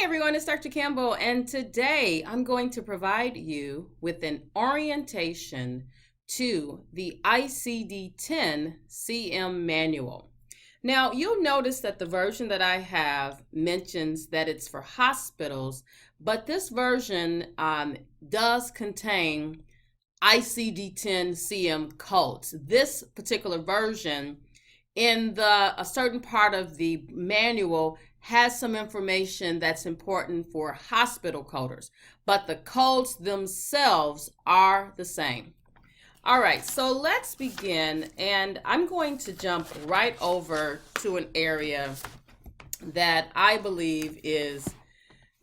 Everyone, it's Dr. Campbell, and today I'm going to provide you with an orientation to the ICD-10 CM manual. Now, you'll notice that the version that I have mentions that it's for hospitals, but this version does contain ICD-10 CM codes. This particular version in a certain part of the manual has some information that's important for hospital coders, but the codes themselves are the same. All right, so let's begin, and I'm going to jump right over to an area that I believe is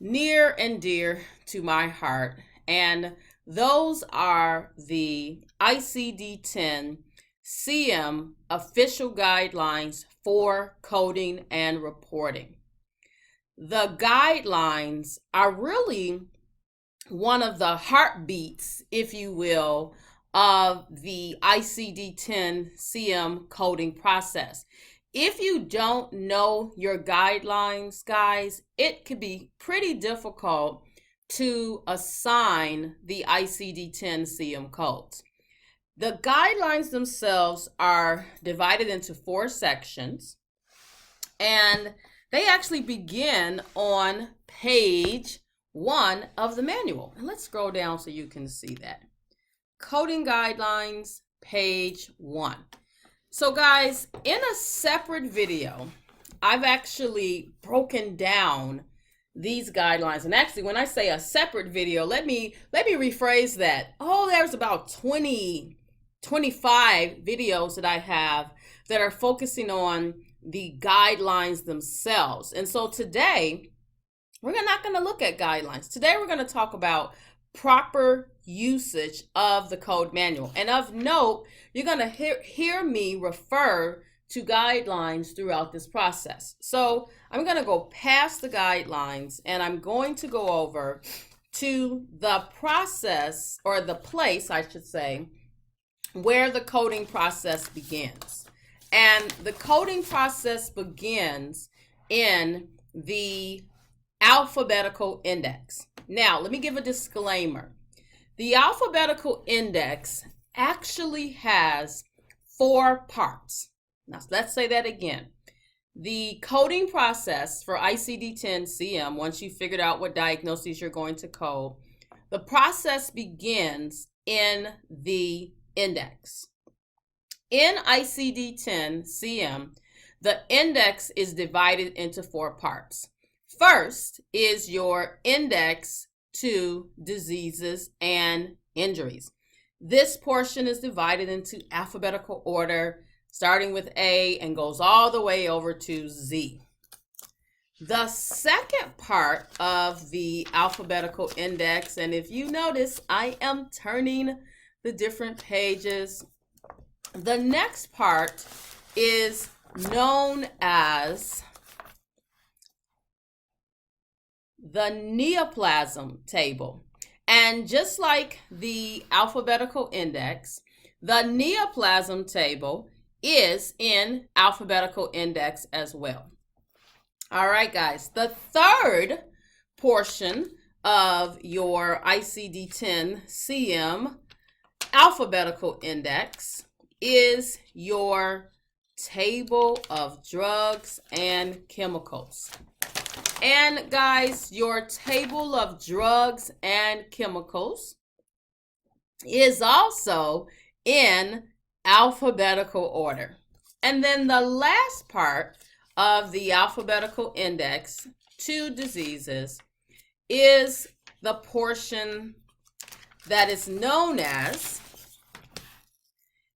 near and dear to my heart, and those are the ICD-10 CM official guidelines for coding and reporting. The guidelines are really one of the heartbeats, if you will, of the ICD-10 CM coding process. If you don't know your guidelines, guys, it could be pretty difficult to assign the ICD-10 CM codes. The guidelines themselves are divided into 4 sections, and they actually begin on page 1 of the manual. And let's scroll down so you can see that. Coding guidelines, page 1. So guys, in a separate video, I've actually broken down these guidelines. And actually, when I say a separate video, let me rephrase that. Oh, there's about 25 videos that I have that are focusing on the guidelines themselves. And so today, we're not going to look at guidelines. Today, we're going to talk about proper usage of the code manual. And of note, you're going to hear me refer to guidelines throughout this process. So I'm going to go past the guidelines, and I'm going to go over to the process, or the place, I should say, where the coding process begins. And the coding process begins in the alphabetical index. Now, let me give a disclaimer. The alphabetical index actually has 4 parts. Now, let's say that again. The coding process for ICD-10 CM, once you figured out what diagnoses you're going to code, the process begins in the index. In ICD-10 CM, the index is divided into 4 parts. First is your index to diseases and injuries. This portion is divided into alphabetical order, starting with A and goes all the way over to Z. The second part of the alphabetical index, and if you notice, I am turning the different pages. The next part is known as the neoplasm table. And just like the alphabetical index, the neoplasm table is in alphabetical index as well. All right, guys, the third portion of your ICD-10 CM alphabetical index is your table of drugs and chemicals. And guys, your table of drugs and chemicals is also in alphabetical order. And then the last part of the alphabetical index to diseases is the portion that is known as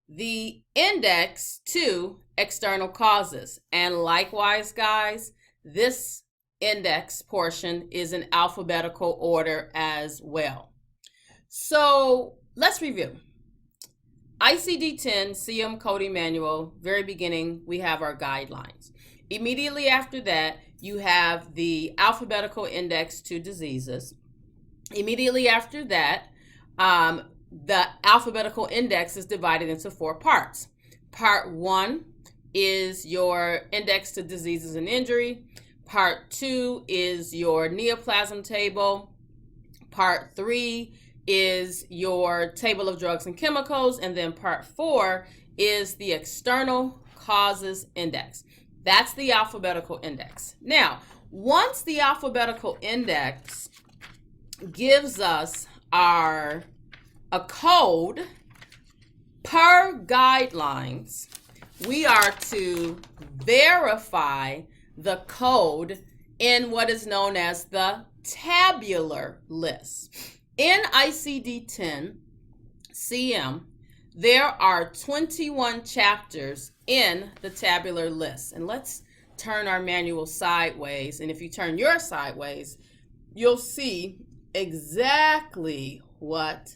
the index to external causes. And likewise, guys, this index portion is in alphabetical order as well. So let's review. ICD-10 CM coding manual, very beginning, we have our guidelines. Immediately after that, you have the alphabetical index to diseases. Immediately after that, the alphabetical index is divided into 4 parts. Part 1 is your index to diseases and injury. Part 2 is your neoplasm table. Part 3 is your table of drugs and chemicals. And then part 4 is the external causes index. That's the alphabetical index. Now, once the alphabetical index gives us a code per guidelines, we are to verify the code in what is known as the tabular list. In ICD-10 CM, there are 21 chapters in the tabular list. And let's turn our manual sideways. And if you turn yours sideways, you'll see exactly what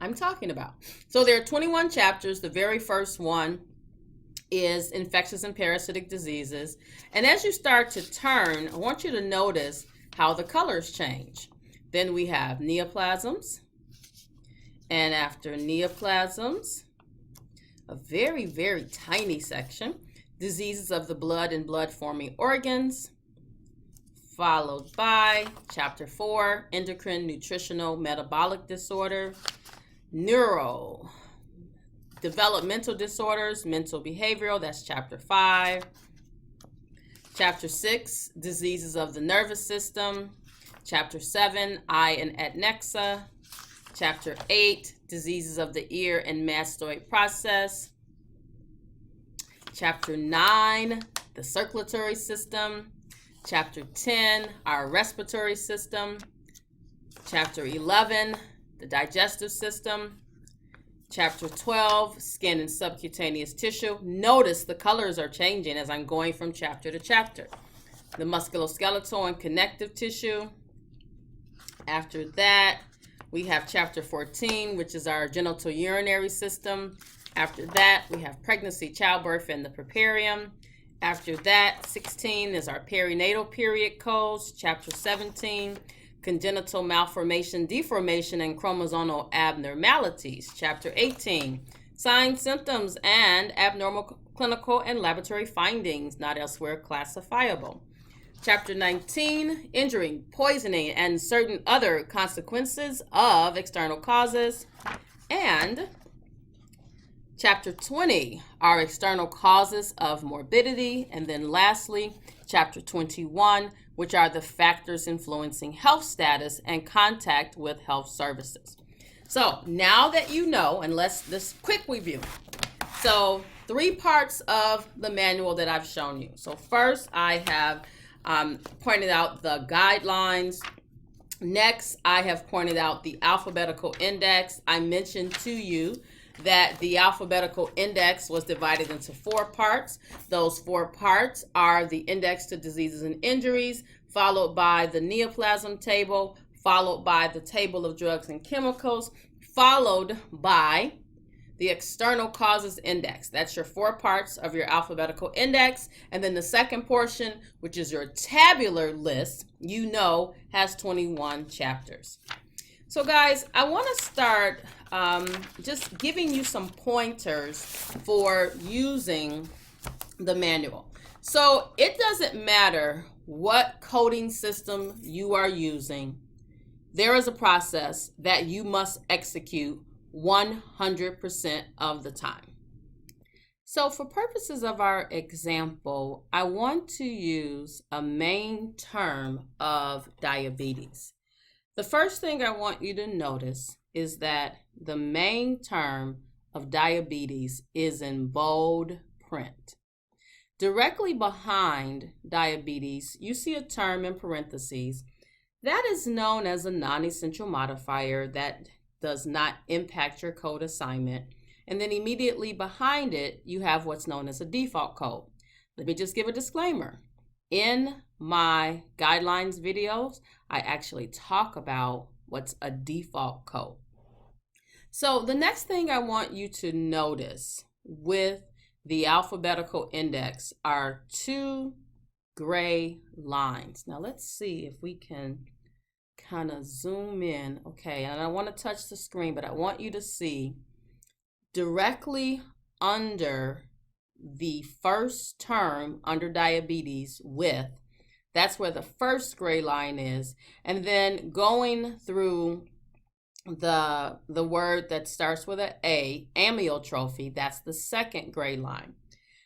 I'm talking about. So there are 21 chapters. The very first one is infectious and parasitic diseases. And as you start to turn, I want you to notice how the colors change. Then we have neoplasms. And after neoplasms, a very, very tiny section, diseases of the blood and blood-forming organs, followed by Chapter 4, endocrine, nutritional, metabolic disorder, neuro, developmental disorders, mental, behavioral, that's Chapter 5. Chapter 6, diseases of the nervous system. Chapter 7, eye and adnexa. Chapter 8, diseases of the ear and mastoid process. Chapter 9, the circulatory system. Chapter 10, our respiratory system. Chapter 11, the digestive system. Chapter 12, skin and subcutaneous tissue. Notice the colors are changing as I'm going from chapter to chapter. The musculoskeletal and connective tissue. After that, we have Chapter 14, which is our genital urinary system. After that, we have pregnancy, childbirth, and the puerperium. After that, 16 is our perinatal period codes. Chapter 17, congenital malformation, deformation, and chromosomal abnormalities. Chapter 18, signs, symptoms, and abnormal clinical and laboratory findings not elsewhere classifiable. Chapter 19, injury, poisoning, and certain other consequences of external causes. And Chapter 20, our external causes of morbidity. And then lastly, Chapter 21, which are the factors influencing health status and contact with health services. So now that you know, and let's this quick review. So 3 parts of the manual that I've shown you. So first, I have pointed out the guidelines. Next, I have pointed out the alphabetical index. I mentioned to you that the alphabetical index was divided into 4 parts. Those 4 parts are the index to diseases and injuries, followed by the neoplasm table, followed by the table of drugs and chemicals, followed by the external causes index. That's your 4 parts of your alphabetical index. And then the second portion, which is your tabular list, you know, has 21 chapters. So guys, I want to start just giving you some pointers for using the manual. So it doesn't matter what coding system you are using, there is a process that you must execute 100% of the time. So for purposes of our example, I want to use a main term of diabetes. The first thing I want you to notice is that the main term of diabetes is in bold print. Directly behind diabetes, you see a term in parentheses that is known as a non-essential modifier that does not impact your code assignment. And then immediately behind it, you have what's known as a default code. Let me just give a disclaimer. In my guidelines videos, I actually talk about what's a default code. So the next thing I want you to notice with the alphabetical index are 2 gray lines. Now let's see if we can kind of zoom in. Okay, and I want to touch the screen, but I want you to see directly under the first term under diabetes with That's where the first gray line is. And then going through the word that starts with an A, amyotrophy, that's the second gray line.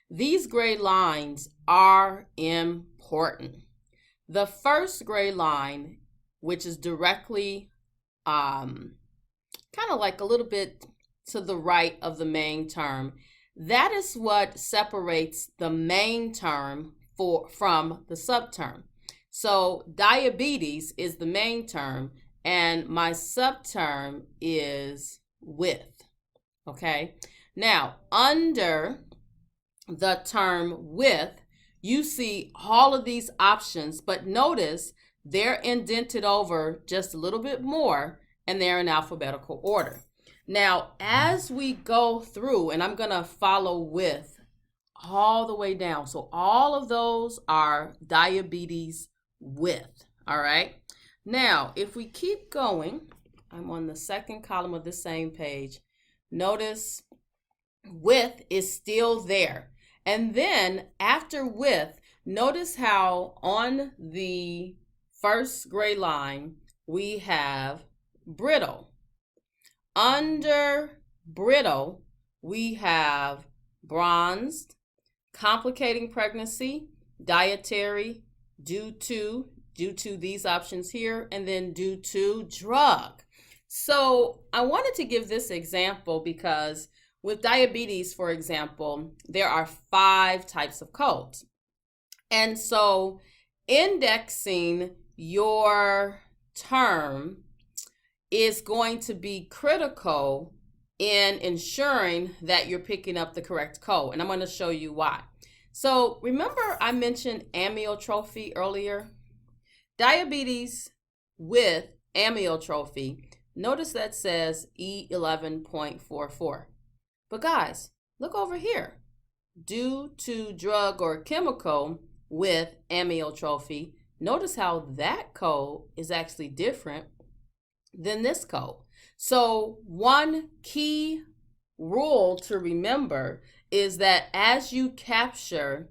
These gray lines are important. The first gray line, which is directly kind of like a little bit to the right of the main term, that is what separates the main term from the subterm. So diabetes is the main term, and my subterm is with. Okay, now under the term with, you see all of these options, but notice they're indented over just a little bit more, and they're in alphabetical order. Now, as we go through, and I'm going to follow with all the way down. So all of those are diabetes with, all right? Now, if we keep going, I'm on the second column of the same page. Notice with is still there. And then after with, notice how on the first gray line, we have brittle. Under brittle, we have bronzed, complicating pregnancy, dietary, due to these options here, and then due to drug. So I wanted to give this example because with diabetes, for example, there are 5 types of codes. And so indexing your term is going to be critical in ensuring that you're picking up the correct code. And I'm going to show you why. So remember I mentioned amyotrophy earlier? Diabetes with amyotrophy, notice that says E11.44. But guys, look over here. Due to drug or chemical with amyotrophy, notice how that code is actually different than this code. So one key rule to remember is that as you capture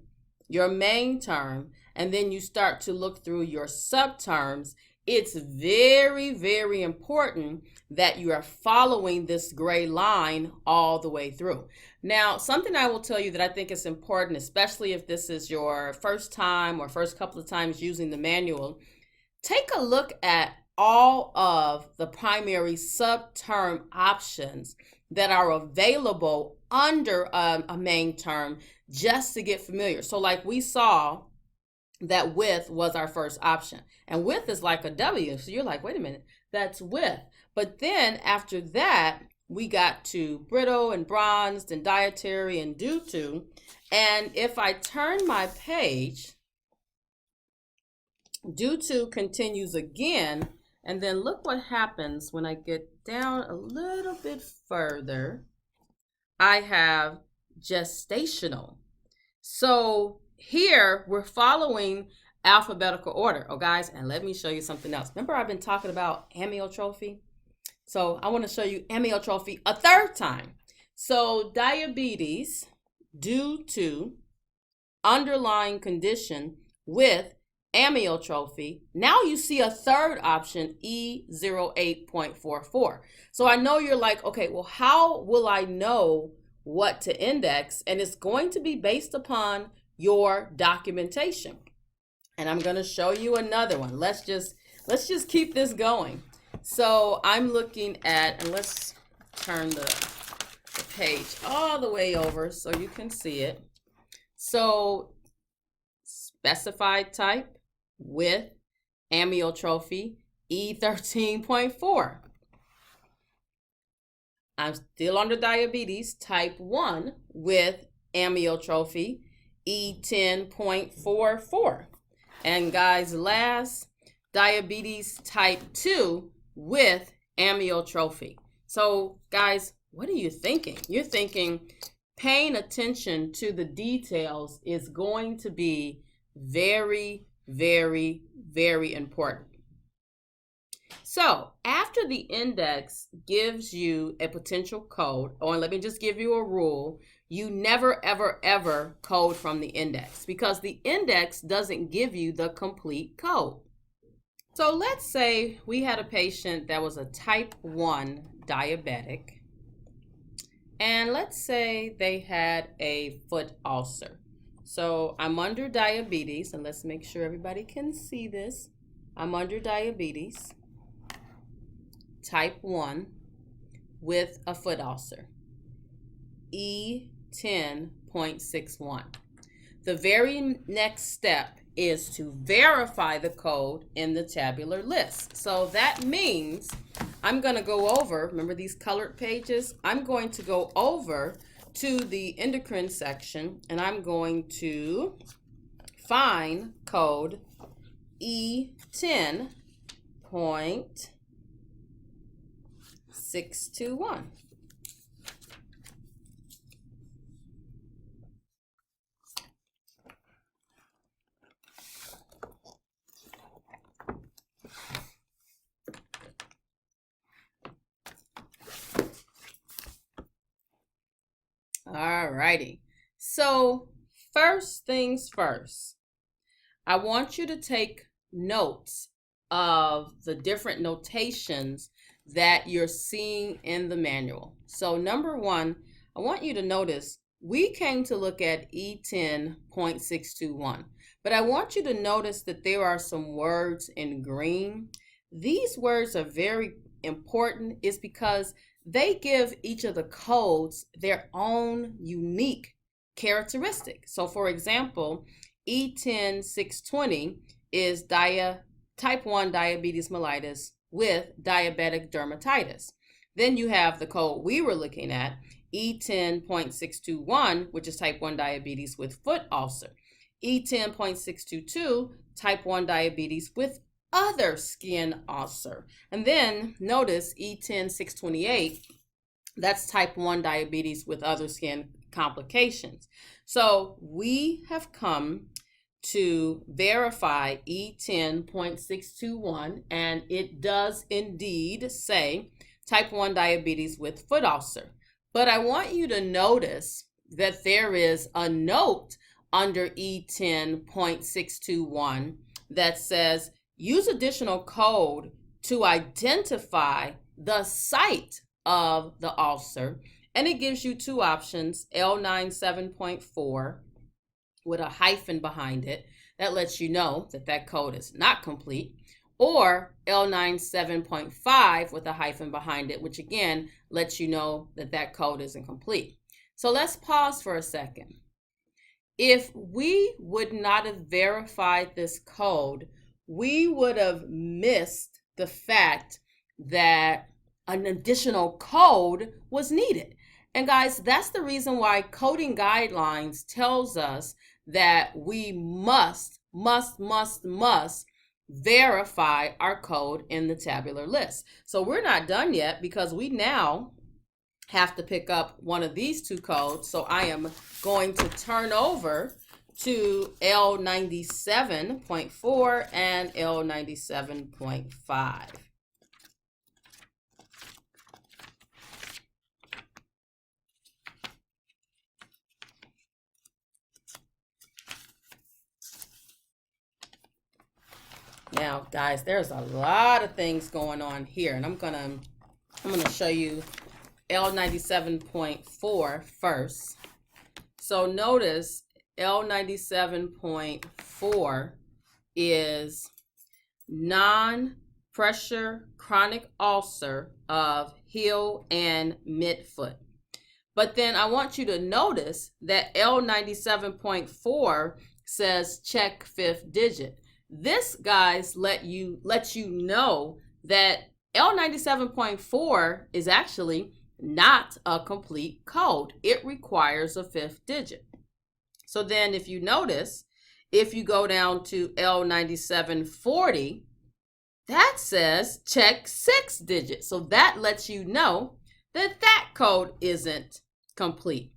your main term and then you start to look through your subterms, it's very, very important that you are following this gray line all the way through. Now, something I will tell you that I think is important, especially if this is your first time or first couple of times using the manual, take a look at all of the primary subterm options that are available under a main term just to get familiar. So like we saw that with was our first option, and with is like a W. So you're like, wait a minute, that's with. But then after that, we got to brittle and bronzed and dietary and due to. And if I turn my page, due to continues again. And then look what happens when I get down a little bit further. I have gestational. So here we're following alphabetical order. Oh guys, and let me show you something else. Remember I've been talking about amyotrophy? So I want to show you amyotrophy a third time. So diabetes due to underlying condition with amyotrophy. Now you see a third option, E08.44. So I know you're like, okay, well, how will I know what to index? And it's going to be based upon your documentation. And I'm going to show you another one. Let's just keep this going. So I'm looking at, and let's turn the page all the way over so you can see it. So specified type with amyotrophy, E13.4. I'm still under diabetes, type 1 with amyotrophy, E10.44. And guys, last, diabetes type 2 with amyotrophy. So guys, what are you thinking? You're thinking paying attention to the details is going to be very, very, very important. So after the index gives you a potential code, or let me just give you a rule, you never, ever, ever code from the index because the index doesn't give you the complete code. So let's say we had a patient that was a type 1 diabetic, and let's say they had a foot ulcer. So I'm under diabetes, and let's make sure everybody can see this. I'm under diabetes, type 1, with a foot ulcer, E10.61. The very next step is to verify the code in the tabular list. So that means I'm going to go over, remember these colored pages? I'm going to go over to the endocrine section, and I'm going to find code E10.621. All righty. So first things first, I want you to take notes of the different notations that you're seeing in the manual. So number one, I want you to notice we came to look at E10.621, but I want you to notice that there are some words in green. These words are very important. It's because they give each of the codes their own unique characteristic. So for example, E10620 is type 1 diabetes mellitus with diabetic dermatitis. Then you have the code we were looking at, E10.621, which is type 1 diabetes with foot ulcer. E10.622, type 1 diabetes with other skin ulcer. And then notice E10628, that's type 1 diabetes with other skin complications. So we have come to verify E10.621, and it does indeed say type 1 diabetes with foot ulcer. But I want you to notice that there is a note under E10.621 that says use additional code to identify the site of the ulcer, and it gives you two options, L97.4 with a hyphen behind it that lets you know that that code is not complete, or L97.5 with a hyphen behind it, which again lets you know that that code isn't complete. So let's pause for a second. If we would not have verified this code, we would have missed the fact that an additional code was needed. And guys, that's the reason why coding guidelines tells us that we must verify our code in the tabular list. So we're not done yet because we now have to pick up one of these two codes. So I am going to turn over to L97.4 and L97.5. Now, guys, there's a lot of things going on here, and I'm gonna show you L97.4 first. So notice L97.4 is non-pressure chronic ulcer of heel and midfoot. But then I want you to notice that L97.4 says check fifth digit. This, guys, lets you know that L97.4 is actually not a complete code. It requires a fifth digit. So then if you notice, if you go down to L9740, that says check sixth digit. So that lets you know that that code isn't complete.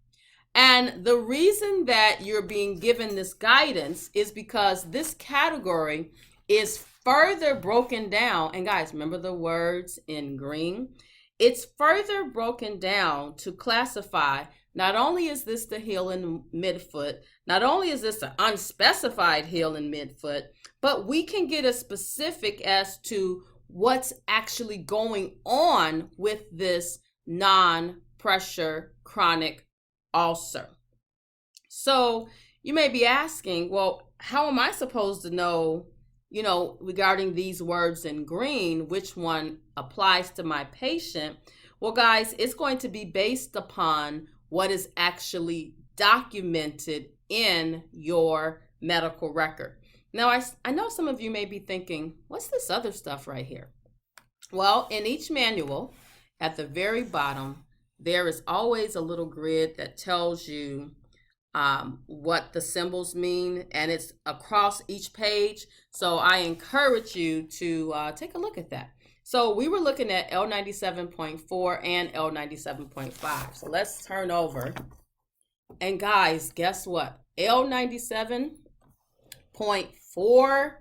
And the reason that you're being given this guidance is because this category is further broken down. And guys, remember the words in green? It's further broken down to classify not only is this the heel and midfoot, not only is this an unspecified heel and midfoot, but we can get as specific as to what's actually going on with this non-pressure chronic ulcer. So you may be asking, well, how am I supposed to know, regarding these words in green, which one applies to my patient? Well, guys, it's going to be based upon what is actually documented in your medical record. Now, I know some of you may be thinking, what's this other stuff right here? Well, in each manual, at the very bottom, there is always a little grid that tells you what the symbols mean, and it's across each page. So I encourage you to take a look at that. So we were looking at L97.4 and L97.5. So let's turn over. And guys, guess what? L97.4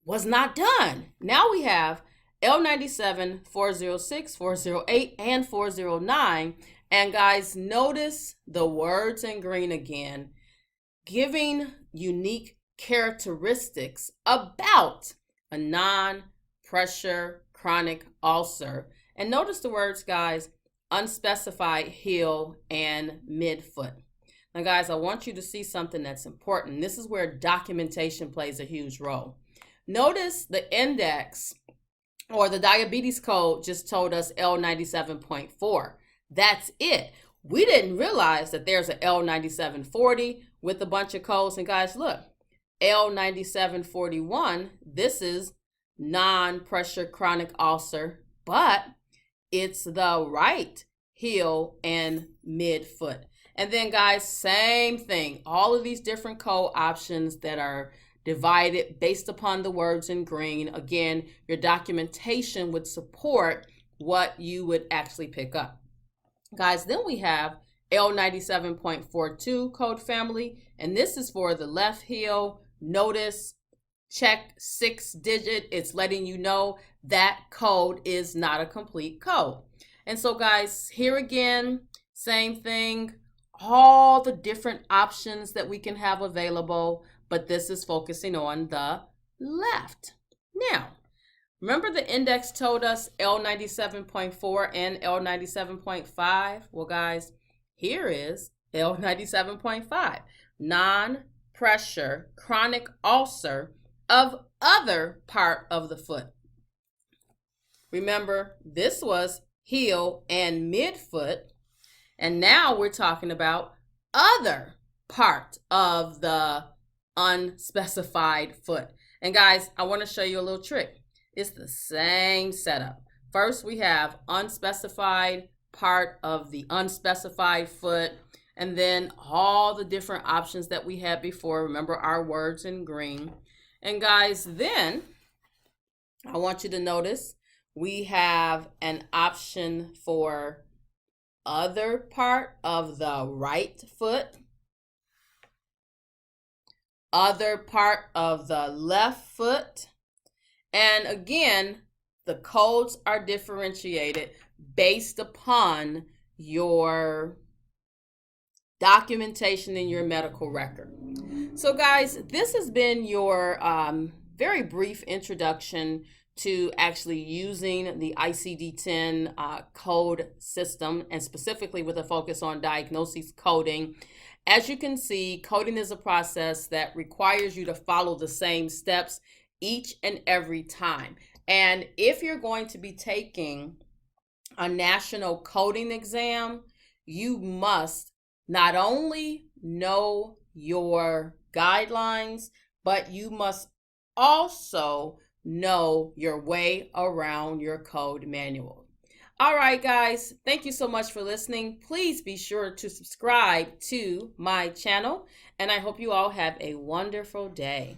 was not done. Now we have L97, 406, 408, and 409. And guys, notice the words in green again, giving unique characteristics about a non-pressure chronic ulcer. And notice the words, guys, unspecified heel and midfoot. Now, guys, I want you to see something that's important. This is where documentation plays a huge role. Notice the index or the diabetes code just told us L97.4. That's it. We didn't realize that there's a L9740 with a bunch of codes. And guys, look, L9741, this is non-pressure chronic ulcer, but it's the right heel and midfoot. And then guys, same thing. All of these different code options that are divided based upon the words in green. Again, your documentation would support what you would actually pick up. Guys, then we have L97.42 code family, and this is for the left heel. Notice, check 6-digit. It's letting you know that code is not a complete code. And so guys, here again, same thing, all the different options that we can have available, but this is focusing on the left. Now, remember the index told us L97.4 and L97.5? Well, guys, here is L97.5, non-pressure chronic ulcer of other part of the foot. Remember, this was heel and midfoot, and now we're talking about other part of the unspecified foot. And guys, I want to show you a little trick. It's the same setup. First, we have unspecified part of the unspecified foot, and then all the different options that we had before. Remember our words in green. And guys, then I want you to notice we have an option for other part of the right foot, other part of the left foot. And again, the codes are differentiated based upon your documentation in your medical record. So guys, this has been your very brief introduction to actually using the ICD-10 code system, and specifically with a focus on diagnosis coding. As you can see, coding is a process that requires you to follow the same steps each and every time. And if you're going to be taking a national coding exam, you must not only know your guidelines, but you must also know your way around your code manual. All right, guys, thank you so much for listening. Please be sure to subscribe to my channel, and I hope you all have a wonderful day.